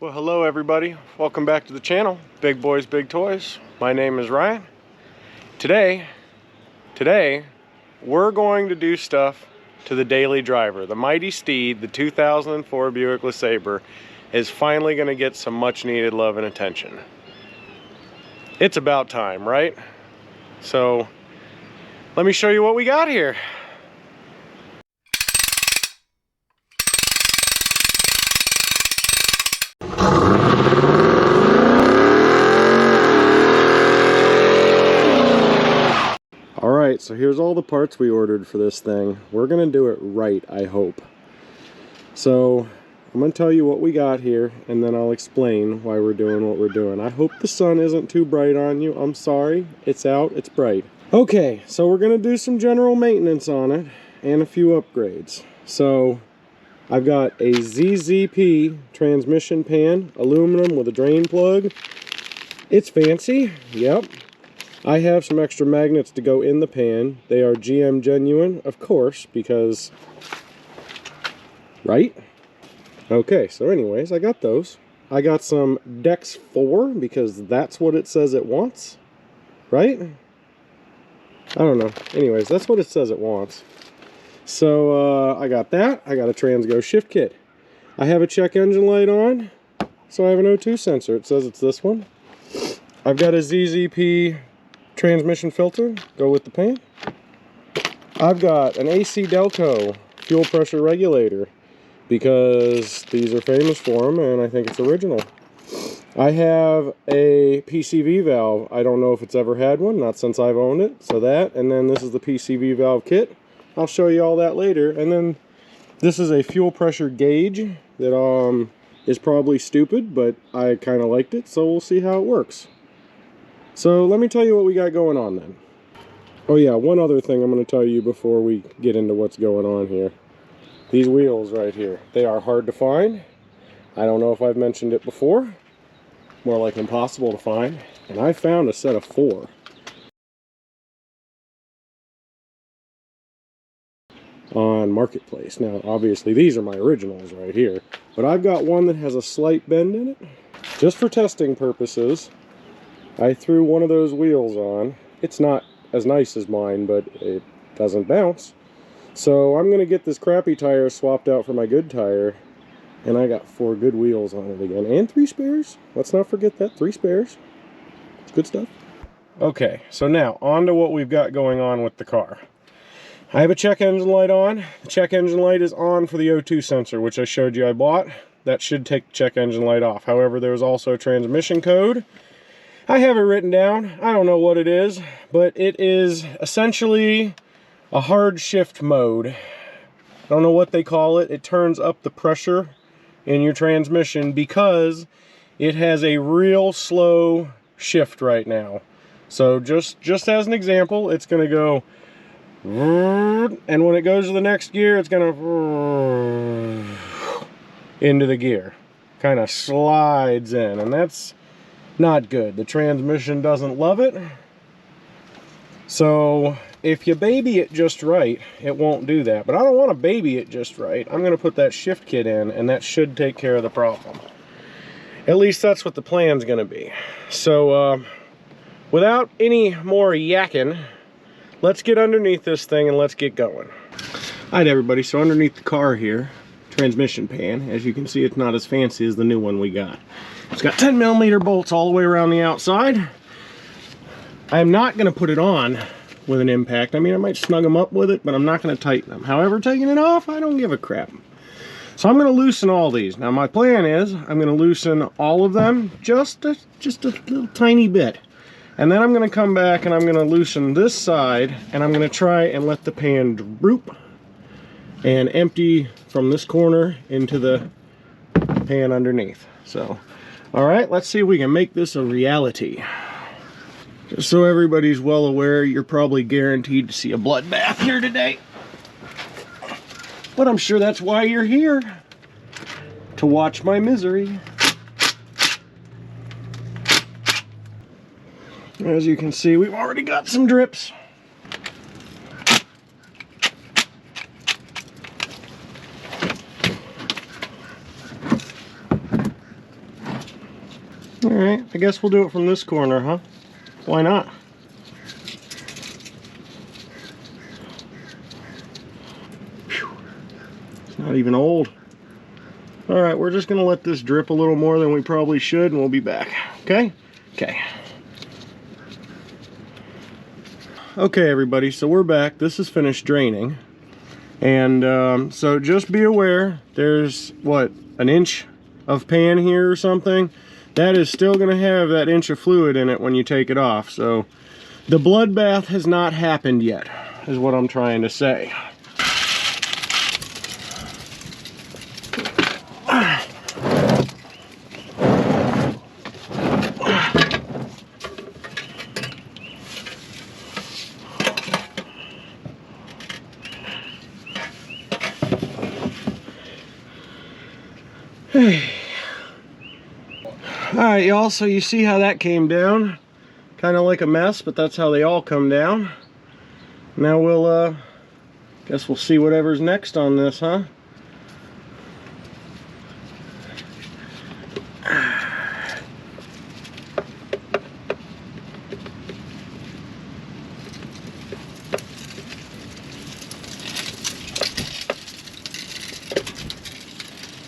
Well, hello everybody. Welcome back to the channel, Big Boys, Big Toys. My name is Ryan. Today, we're going to do stuff to the daily driver. The mighty steed, the 2004 Buick LeSabre, is finally going to get some much needed love and attention. It's about time, right? So, let me show you what we got here. Alright, so here's all the parts we ordered for this thing. We're going to do it right, I hope. So, I'm going to tell you what we got here, and then I'll explain why we're doing what we're doing. I hope the sun isn't too bright on you. I'm sorry. It's out. It's bright. Okay, so we're going to do some general maintenance on it, and a few upgrades. So, I've got a ZZP transmission pan, aluminum with a drain plug. It's fancy. Yep. I have some extra magnets to go in the pan. They are GM genuine, of course, because... right? Okay, so anyways, I got those. I got some Dex 4, because that's what it says it wants. Right? I don't know. Anyways, that's what it says it wants. So, I got that. I got a Transgo shift kit. I have a check engine light on, so I have an O2 sensor. It says it's this one. I've got a ZZP transmission filter, go with the pan. I've got an AC Delco fuel pressure regulator because these are famous for them and I think it's original. I have a PCV valve. I don't know if it's ever had one, not since I've owned it. So that, and then this is the PCV valve kit. I'll show you all that later. And then this is a fuel pressure gauge that is probably stupid, but I kind of liked it, so we'll see how it works. So let me tell you what we got going on then. Oh yeah, one other thing I'm going to tell you before we get into what's going on here. These wheels right here, they are hard to find. I don't know if I've mentioned it before. More like impossible to find. And I found a set of 4. On Marketplace. Now obviously these are my originals right here. But I've got one that has a slight bend in it. Just for testing purposes. I threw one of those wheels on. It's not as nice as mine, but it doesn't bounce. So I'm going to get this crappy tire swapped out for my good tire. And I got 4 good wheels on it again. And 3 spares. Let's not forget that. 3 spares. It's good stuff. Okay, so now on to what we've got going on with the car. I have a check engine light on. The check engine light is on for the O2 sensor, which I showed you I bought. That should take the check engine light off. However, there's also a transmission code. I have it written down. I don't know what it is, but it is essentially a hard shift mode. I don't know what they call it. It turns up the pressure in your transmission because it has a real slow shift right now. So just as an example, it's going to go, and when it goes to the next gear, it's going to into the gear. Kind of slides in, and that's not good. The transmission doesn't love it. So if you baby it just right, it won't do that. But I don't want to baby it just right. I'm going to put that shift kit in, and that should take care of the problem. At least that's what the plan's going to be. So without any more yakking, let's get underneath this thing and let's get going. Alright everybody, so underneath the car here, transmission pan, as you can see, it's not as fancy as the new one we got. It's got 10mm bolts all the way around the outside. I'm not going to put it on with an impact. I mean, I might snug them up with it, but I'm not going to tighten them. However, taking it off, I don't give a crap. So I'm going to loosen all these. Now my plan is, I'm going to loosen all of them just a little tiny bit. And then I'm going to come back and I'm going to loosen this side, and I'm going to try and let the pan droop and empty from this corner into the pan underneath. So, alright, let's see if we can make this a reality. Just so everybody's well aware, you're probably guaranteed to see a bloodbath here today. But I'm sure that's why you're here. To watch my misery. As you can see, we've already got some drips. All right, I guess we'll do it from this corner, huh? Why not? Whew. It's not even old. All right, we're just gonna let this drip a little more than we probably should, and we'll be back, okay? Okay. Okay, everybody, so we're back. This is finished draining. And so just be aware, there's, what, an inch of pan here or something? That is still gonna have that inch of fluid in it when you take it off. So the bloodbath has not happened yet, is what I'm trying to say. Alright, y'all, so you see how that came down? Kind of like a mess, but that's how they all come down. Now we'll, guess we'll see whatever's next on this, huh?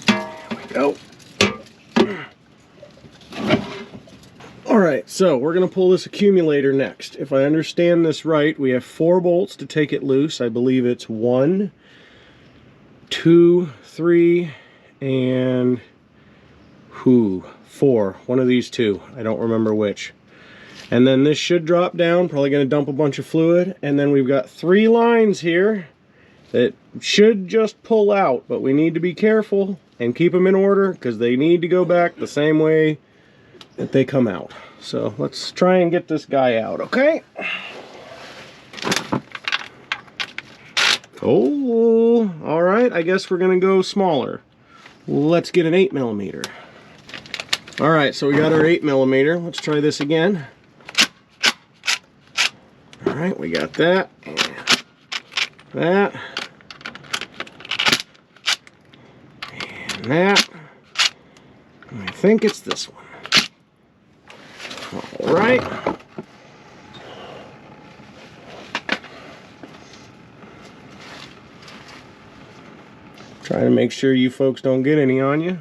There we go. Alright, so we're going to pull this accumulator next. If I understand this right, we have 4 bolts to take it loose. I believe it's 1, 2, 3, and 4. One of these 2. I don't remember which. And then this should drop down, probably going to dump a bunch of fluid. And then we've got 3 lines here that should just pull out, but we need to be careful and keep them in order because they need to go back the same way that they come out. So let's try and get this guy out, okay? Oh, all right, I guess we're gonna go smaller. Let's get an 8mm. All right, so we got our 8mm. Let's try this again. All right, we got that, and that, and that. I think it's this one. All right. Trying to make sure you folks don't get any on you.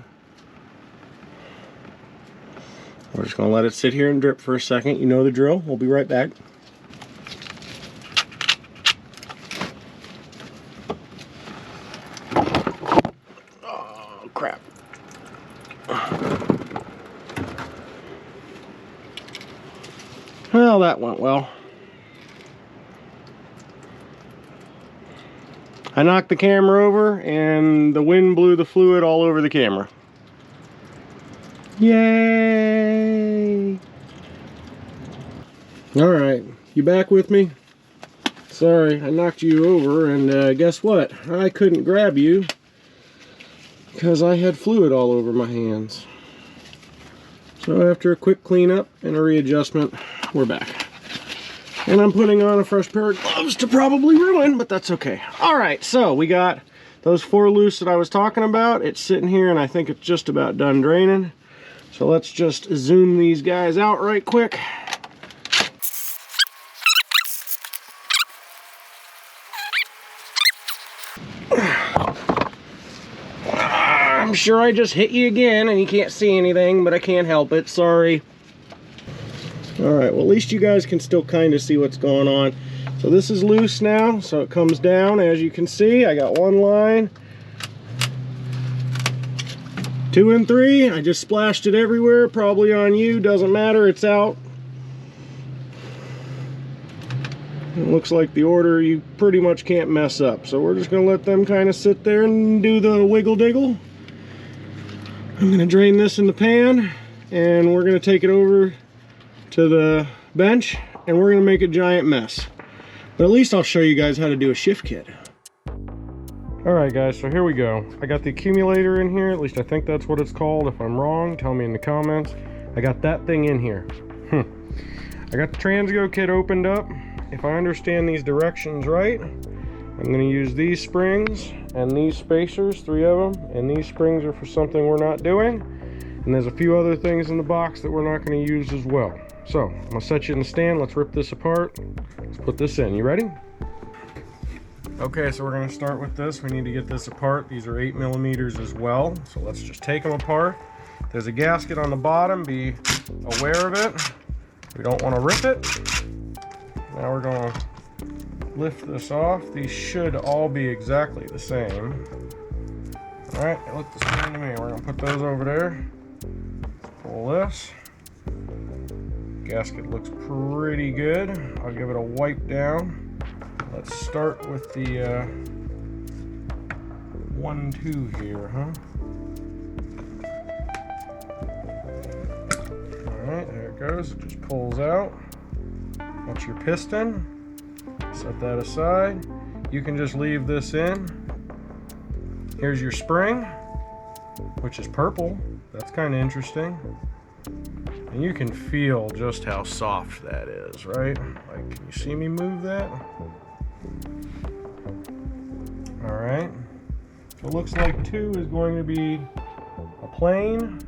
We're just going to let it sit here and drip for a second. You know the drill. We'll be right back. Oh, crap. Well, that went well. I knocked the camera over and the wind blew the fluid all over the camera. Yay! Alright, you back with me? Sorry, I knocked you over, and guess what? I couldn't grab you because I had fluid all over my hands. So after a quick cleanup and a readjustment, we're back. And I'm putting on a fresh pair of gloves to probably ruin, but that's okay. Alright, so we got those 4 loose that I was talking about. It's sitting here and I think it's just about done draining. So let's just zoom these guys out right quick. I'm sure I just hit you again and you can't see anything, but I can't help it, sorry. Alright, well at least you guys can still kind of see what's going on. So this is loose now, so it comes down. As you can see, I got 1 line, 2 and 3. I just splashed it everywhere, probably on you, doesn't matter, it's out. It looks like the order you pretty much can't mess up. So we're just going to let them kind of sit there and do the wiggle diggle. I'm going to drain this in the pan, and we're going to take it over to the bench, and we're going to make a giant mess. But at least I'll show you guys how to do a shift kit. Alright guys, so here we go. I got the accumulator in here, at least I think that's what it's called. If I'm wrong, tell me in the comments. I got that thing in here. I got the Transgo kit opened up. If I understand these directions right, I'm going to use these springs and these spacers, 3 of them, and these springs are for something we're not doing. And there's a few other things in the box that we're not going to use as well. So I'm going to set you in the stand. Let's rip this apart. Let's put this in. You ready? Okay, so we're going to start with this. We need to get this apart. These are 8mm as well. So let's just take them apart. There's a gasket on the bottom. Be aware of it. We don't want to rip it. Now we're going to lift this off. These should all be exactly the same. Alright, they look the same to me. We're going to put those over there. Pull this. Gasket looks pretty good. I'll give it a wipe down. Let's start with the 1-2 here, huh? Alright, there it goes. It just pulls out. That's your piston. Set that aside. You can just leave this in. Here's your spring, which is purple. That's kind of interesting. And you can feel just how soft that is, right? Like, can you see me move that? All right. So it looks like 2 is going to be a plain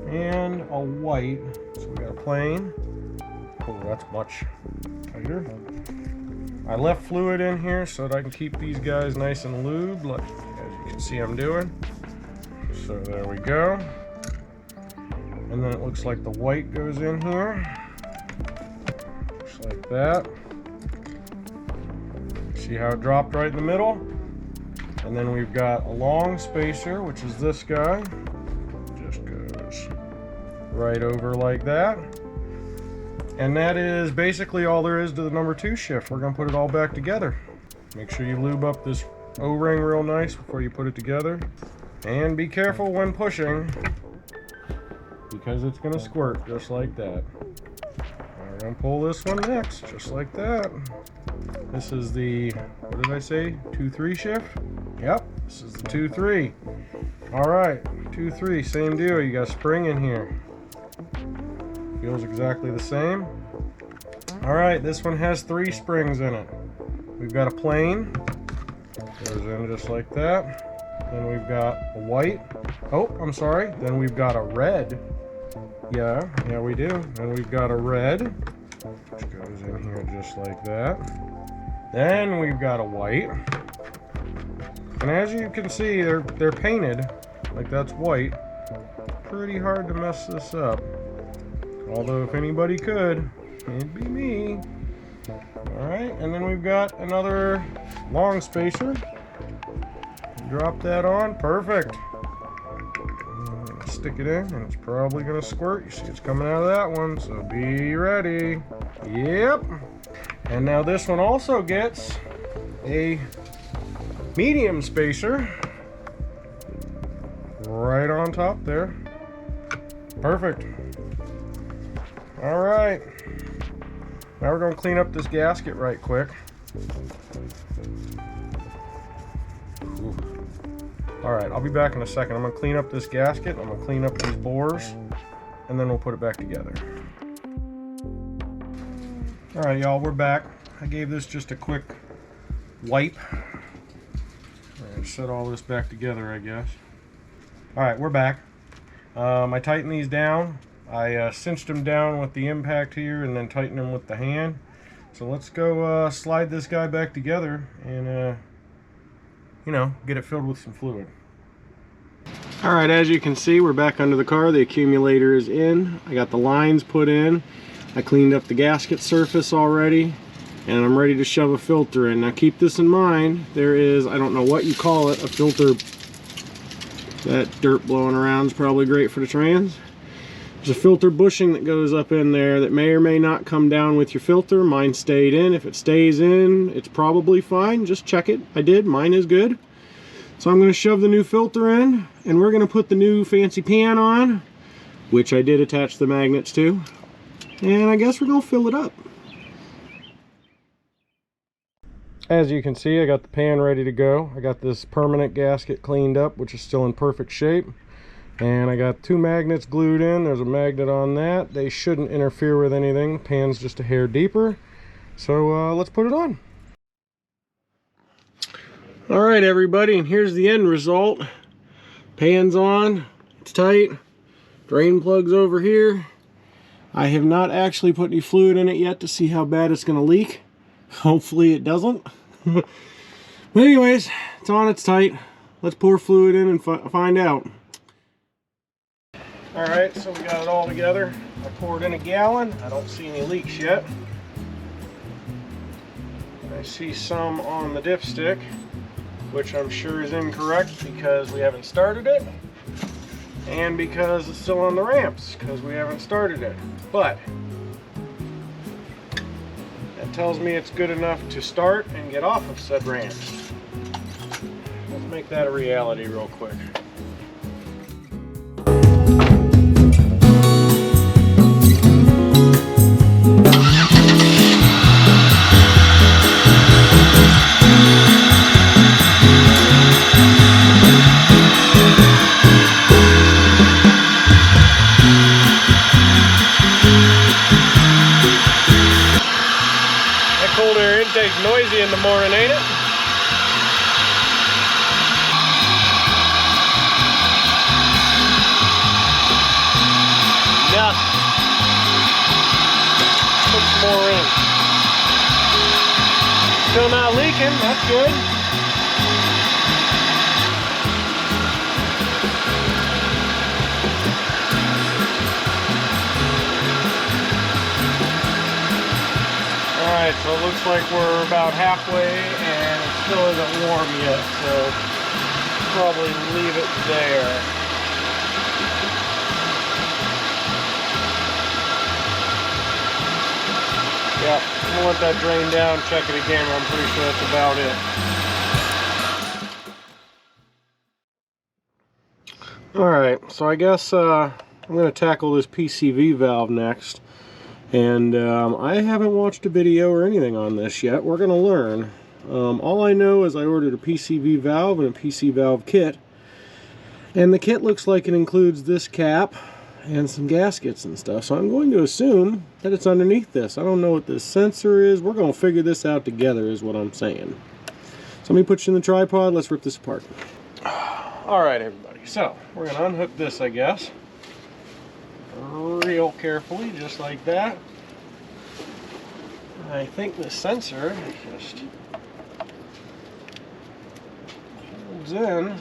and a white. So we got a plain. Oh, that's much tighter. I left fluid in here so that I can keep these guys nice and lubed, like as you can see I'm doing. So there we go. And then it looks like the white goes in here. Just like that. See how it dropped right in the middle? And then we've got a long spacer, which is this guy. Just goes right over like that. And that is basically all there is to the number 2 shift. We're going to put it all back together. Make sure you lube up this O-ring real nice before you put it together. And be careful when pushing, because it's going to squirt just like that. We're going to pull this one next, just like that. This is the, what did I say, 2-3 shift? Yep, this is the 2-3. Alright, 2-3, same deal. You got spring in here. Feels exactly the same. Alright, this one has 3 springs in it. We've got a plain. Goes in just like that. Then we've got a white. Oh, I'm sorry. Then we've got a red. Yeah, we do. Then we've got a red, which goes in here just like that. Then we've got a white. And as you can see, they're painted like that's white. Pretty hard to mess this up. Although if anybody could, it'd be me. Alright, and then we've got another long spacer. Drop that on, perfect. Stick it in, and it's probably gonna squirt. You see it's coming out of that one, so be ready. Yep. And now this one also gets a medium spacer right on top there. Perfect. All right, now we're going to clean up this gasket right quick. Ooh. All right, I'll be back in a second. I'm going to clean up this gasket. I'm going to clean up these bores, and then we'll put it back together. All right, y'all, we're back. I gave this just a quick wipe. And set all this back together, I guess. All right, we're back. I tightened these down. I cinched them down with the impact here and then tightened them with the hand. So let's go slide this guy back together and, you know, get it filled with some fluid. Alright, as you can see, we're back under the car. The accumulator is in. I got the lines put in. I cleaned up the gasket surface already. And I'm ready to shove a filter in. Now keep this in mind. There is, I don't know what you call it, a filter. That dirt blowing around is probably great for the trans. There's a filter bushing that goes up in there that may or may not come down with your filter. Mine stayed in. If it stays in, it's probably fine. Just check it. I did. Mine is good. So I'm going to shove the new filter in, and we're going to put the new fancy pan on, which I did attach the magnets to. And I guess we're going to fill it up. As you can see, I got the pan ready to go. I got this permanent gasket cleaned up, which is still in perfect shape. And I got 2 magnets glued in. There's a magnet on that. They shouldn't interfere with anything. The pan's just a hair deeper. So let's put it on. All right, everybody, and here's the end result. Pan's on. It's tight. Drain plug's over here. I have not actually put any fluid in it yet to see how bad it's going to leak. Hopefully it doesn't. But anyways, it's on, it's tight. Let's pour fluid in and find out. Alright, so we got it all together. I poured in a gallon. I don't see any leaks yet. I see some on the dipstick, which I'm sure is incorrect because we haven't started it, and because it's still on the ramps because we haven't started it. But that tells me it's good enough to start and get off of said ramps. Let's make that a reality real quick. Cold air intake's noisy in the morning, ain't it? Yeah. Put some more in. Still not leaking, that's good. Alright, so it looks like we're about halfway and it still isn't warm yet, so probably leave it there. Yeah, I'm gonna let that drain down, check it again, but I'm pretty sure that's about it. Alright, so I guess I'm gonna tackle this PCV valve next. And I haven't watched a video or anything on this yet. We're going to learn. All I know is I ordered a PCV valve and a PC valve kit. And the kit looks like it includes this cap and some gaskets and stuff. So I'm going to assume that it's underneath this. I don't know what this sensor is. We're going to figure this out together is what I'm saying. So let me put you in the tripod. Let's rip this apart. Alright everybody. So we're going to unhook this, I guess. Real carefully, just like that. I think the sensor just holds in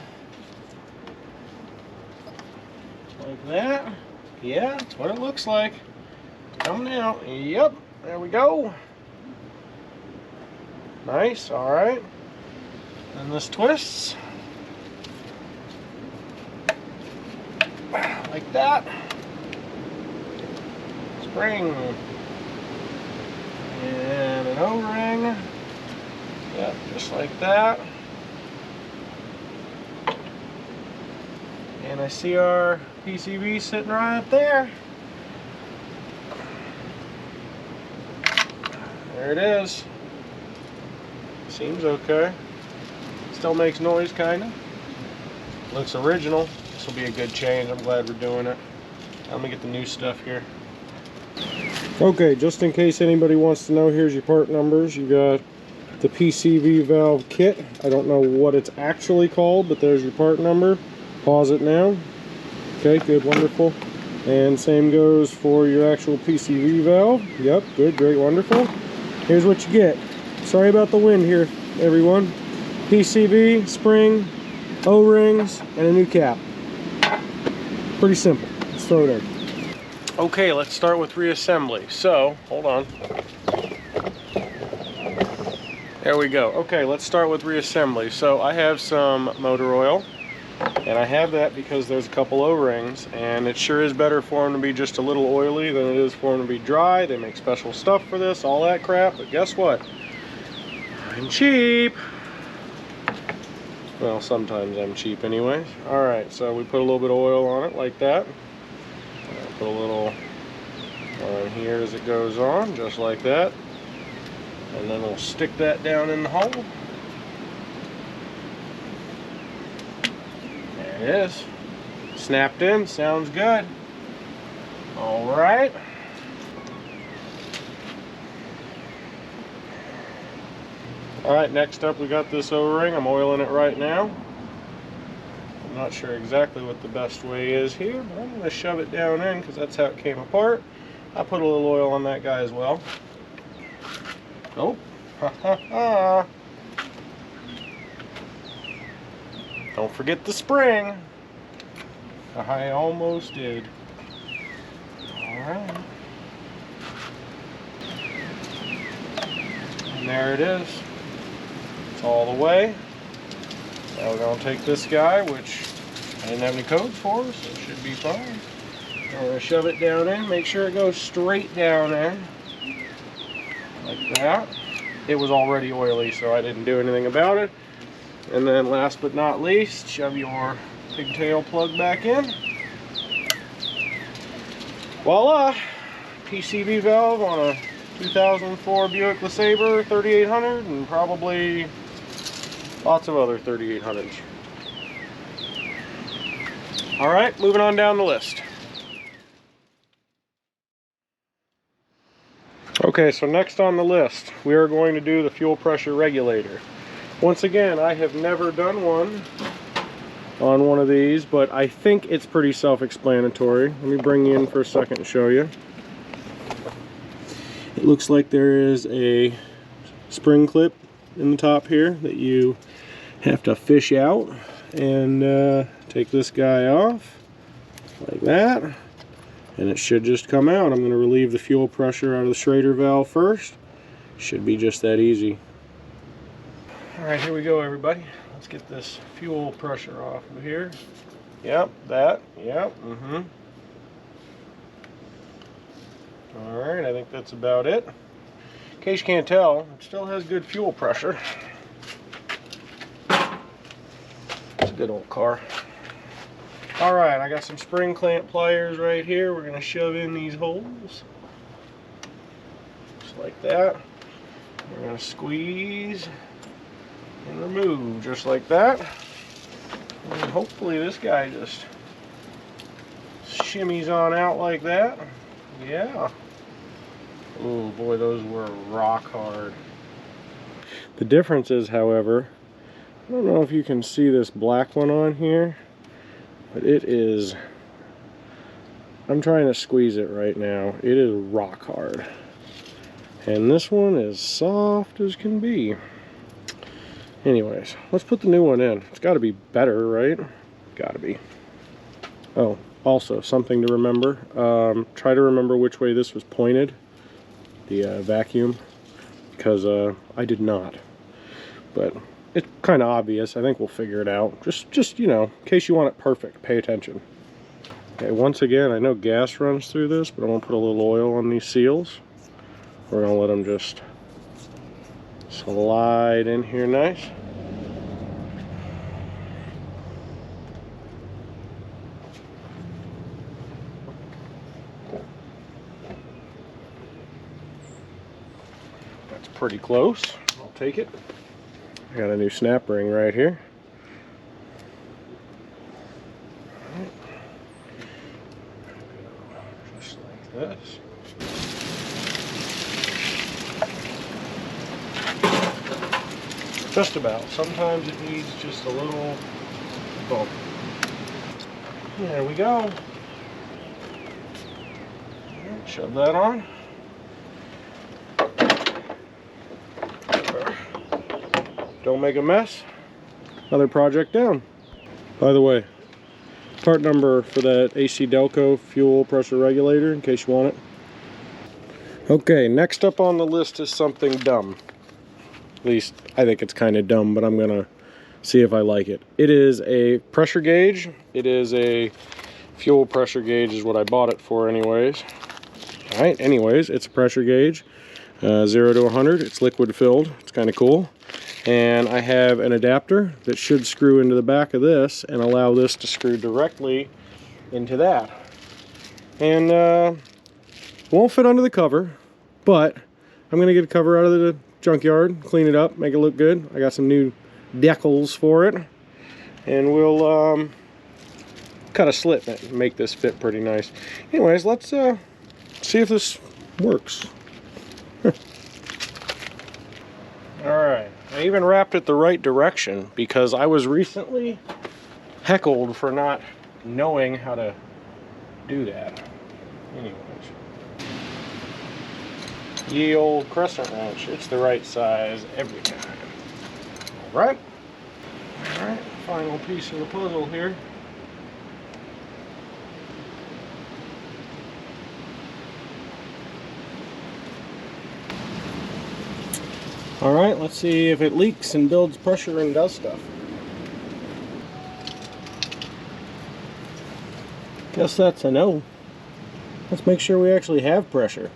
like that. Yeah, that's what it looks like. It's coming out. Yep, there we go. Nice, alright. And this twists like that. Spring and an O-ring. Yep, just like that. And I see our PCV sitting right up there. There it is. Seems okay. Still makes noise, kinda. Looks original. This will be a good change. I'm glad we're doing it. Let me get the new stuff here. Okay, just in case anybody wants to know, here's your part numbers. You got the PCV valve kit. I don't know what it's actually called, but there's your part number. Pause it now. Okay, good, wonderful. And same goes for your actual PCV valve. Yep, good, great, wonderful. Here's what you get. Sorry about the wind here, everyone. PCV, spring, O-rings, and a new cap. Pretty simple. Let's throw it in. Okay, let's start with reassembly. So, hold on. There we go. Okay, let's start with reassembly. So I have some motor oil, and I have that because there's a couple O-rings, and it sure is better for them to be just a little oily than it is for them to be dry. They make special stuff for this, all that crap, but guess what? I'm cheap. Well, sometimes I'm cheap anyways. Alright, so we put a little bit of oil on it like that. Put a little on here as it goes on, just like that. And then we'll stick that down in the hole. There it is. Snapped in, sounds good. Alright. Alright, next up we got this O-ring. I'm oiling it right now. I'm not sure exactly what the best way is here, but I'm going to shove it down in because that's how it came apart. I put a little oil on that guy as well. Oh, ha ha ha. Don't forget the spring. I almost did. Alright. And there it is. It's all the way. Now we're going to take this guy, which I didn't have any codes for, so it should be fine. We're going to shove it down in, make sure it goes straight down in. Like that. It was already oily, so I didn't do anything about it. And then last but not least, shove your pigtail plug back in. Voila! PCV valve on a 2004 Buick LeSabre 3800 and probably lots of other 3800s. Alright, moving on down the list. Okay, so next on the list, we are going to do the fuel pressure regulator. Once again, I have never done one on one of these, but I think it's pretty self-explanatory. Let me bring you in for a second and show you. It looks like there is a spring clip in the top here that you have to fish out and take this guy off like that, and it should just come out. I'm going to relieve the fuel pressure out of the Schrader valve first. Should be just that easy. Alright, here we go, everybody. Let's get this fuel pressure off of here. Yep, that. Yep, Alright, I think that's about it. In case you can't tell, it still has good fuel pressure. It's a good old car. Alright, I got some spring clamp pliers right here. We're going to shove in these holes. Just like that. We're going to squeeze and remove just like that, and hopefully this guy just shimmies on out like that. Yeah. Oh boy, those were rock hard. The difference is, however, I don't know if you can see this black one on here, but it is, I'm trying to squeeze it right now. It is rock hard, and this one is soft as can be. Anyways, let's put the new one in. It's got to be better, right? Got to be. Oh, also, something to remember. Try to remember which way this was pointed, the vacuum, because I did not. But it's kind of obvious. I think we'll figure it out. Just you know, in case you want it perfect, pay attention. Okay, once again, I know gas runs through this, but I'm going to put a little oil on these seals. We're going to let them just slide in here nice. That's pretty close. I'll take it. I got a new snap ring right here. Just like this. Just about. Sometimes it needs just a little bump. There we go. Shove that on. Don't make a mess. Another project down. By the way, part number for that AC Delco fuel pressure regulator, in case you want it. Okay, next up on the list is something dumb. At least I think it's kind of dumb, but I'm gonna see if I like it. It is a pressure gauge. It is a fuel pressure gauge is what I bought it for anyways. All right, anyways, it's a pressure gauge, 0 to 100. It's liquid filled. It's kind of cool. And I have an adapter that should screw into the back of this and allow this to screw directly into that. And won't fit under the cover, but I'm gonna get a cover out of the junkyard, clean it up, make it look good. I got some new decals for it, and we'll cut a slit in it and make this fit pretty nice. Anyways, let's see if this works. Alright, I even wrapped it the right direction because I was recently heckled for not knowing how to do that. Anyways. Ye old crescent wrench. It's the right size every time. Alright. Alright, final piece of the puzzle here. Alright, let's see if it leaks and builds pressure and does stuff. Guess that's a no. Let's make sure we actually have pressure.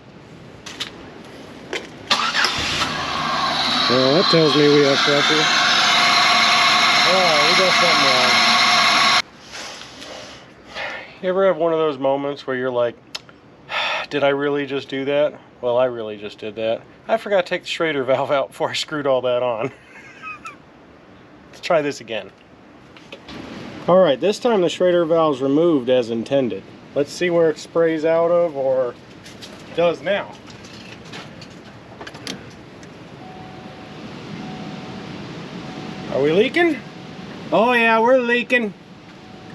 Well, that tells me we have pressure. Oh, we got something wrong. You ever have one of those moments where you're like, did I really just do that? Well, I really just did that. I forgot to take the Schrader valve out before I screwed all that on. Let's try this again. Alright, this time the Schrader valve's removed as intended. Let's see where it sprays out of or does now. Are we leaking? Oh yeah, we're leaking.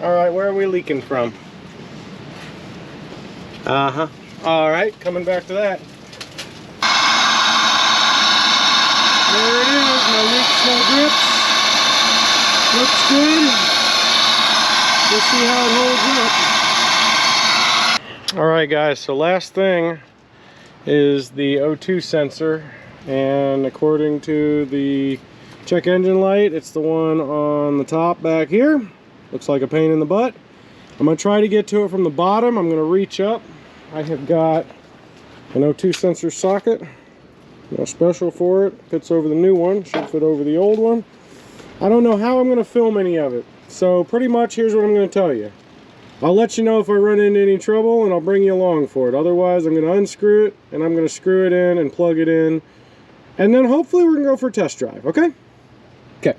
Alright, where are we leaking from? Uh-huh. Alright, coming back to that. There it is, no leaks, no drips. Looks good. We'll see how it holds up. Alright guys, so last thing is the O2 sensor, and according to the check engine light, it's the one on the top back here. Looks like a pain in the butt. I'm going to try to get to it from the bottom. I'm going to reach up. I have got an O2 sensor socket. No special for it. Fits over the new one. Should fit over the old one. I don't know how I'm going to film any of it. So pretty much here's what I'm going to tell you. I'll let you know if I run into any trouble and I'll bring you along for it. Otherwise I'm going to unscrew it and I'm going to screw it in and plug it in. And then hopefully we're going to go for a test drive. Okay? Okay.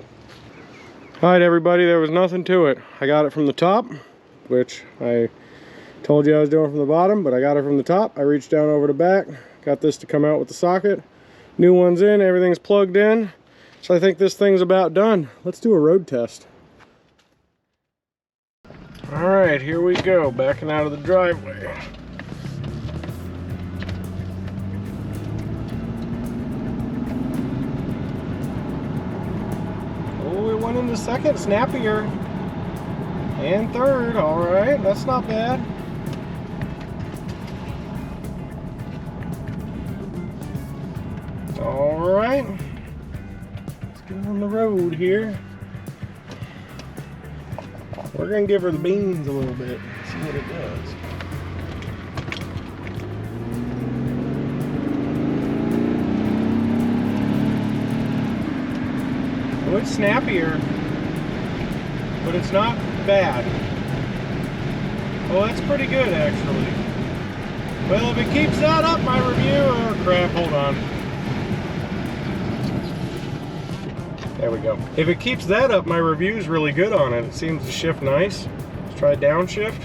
Alright everybody, there was nothing to it. I got it from the top, which I told you I was doing from the bottom, but I got it from the top. I reached down over the back, got this to come out with the socket. New one's in, everything's plugged in. So I think this thing's about done. Let's do a road test. Alright, here we go, backing out of the driveway. Oh, it went into second, snappier. And third, alright, that's not bad. Alright, let's get on the road here. We're going to give her the beans a little bit, see what it does. Oh, it's snappier, but it's not bad. Oh, that's pretty good actually. Well, if it keeps that up, my review, oh crap, hold on. There we go. If it keeps that up, my review is really good on it. It seems to shift nice. Let's try downshift.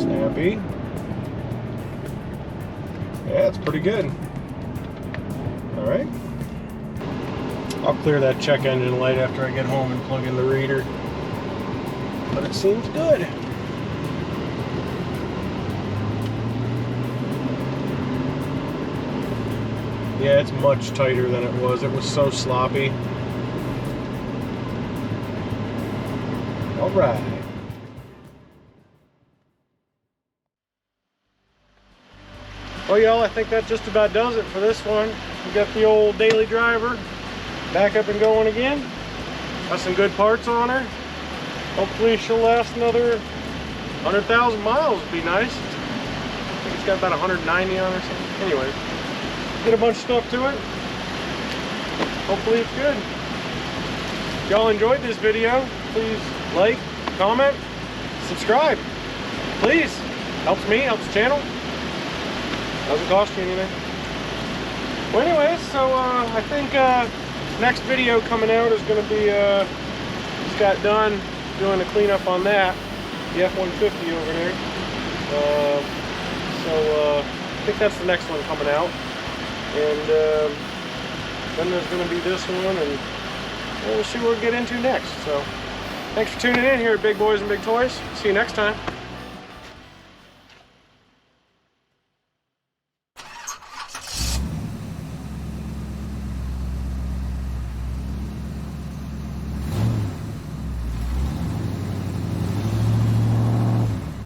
Snappy. Yeah, it's pretty good. All right. I'll clear that check engine light after I get home and plug in the reader. But it seems good. Yeah, it's much tighter than it was. It was so sloppy. All right. Well, y'all, I think that just about does it for this one. We got the old daily driver back up and going again. Got some good parts on her. Hopefully she'll last another 100,000 miles. Would be nice. I think it's got about 190 on or something. Anyways. Get a bunch of stuff to it. Hopefully it's good. If y'all enjoyed this video, please like, comment, subscribe. Please. Helps me, helps the channel. Doesn't cost you anything. Well anyways, so I think next video coming out is going to be just got done doing a cleanup on that, the F-150 over there. So I think that's the next one coming out. And then there's going to be this one, and we'll see what we get into next. So Thanks for tuning in here at Big Boys and Big Toys. See you next time.